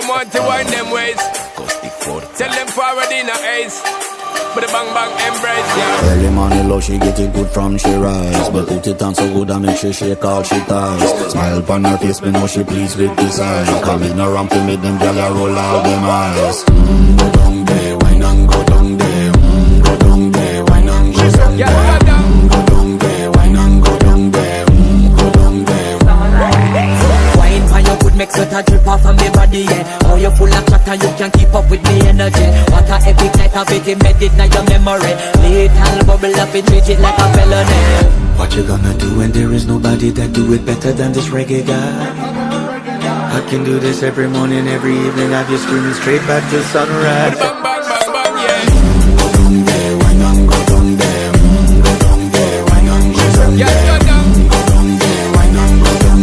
them want to wind them ways. Tell them forward in a ace. But the bang bang embrace, yeah. Early morning love, she get it good from she rise. But put it on so good and make she shake all she ties. Smile upon her face, me know she pleased with this eyes. Come in around to make them gyal a roll out them eyes. Go down there, wine and go down there. Go down there, wine and go down there. Go down there, wine and go down there. Go down there. Wine for your good, make sweat a drip off of me body, yeah. Oh, you full of chatter, you can't keep up with me energy. What a epic night of it, embedded in your memory. Little bubble up, it treat it like a felony. What you gonna do when there is nobody that do it better than this reggae guy? I can do this every morning, every evening, have you screaming straight back to sunrise.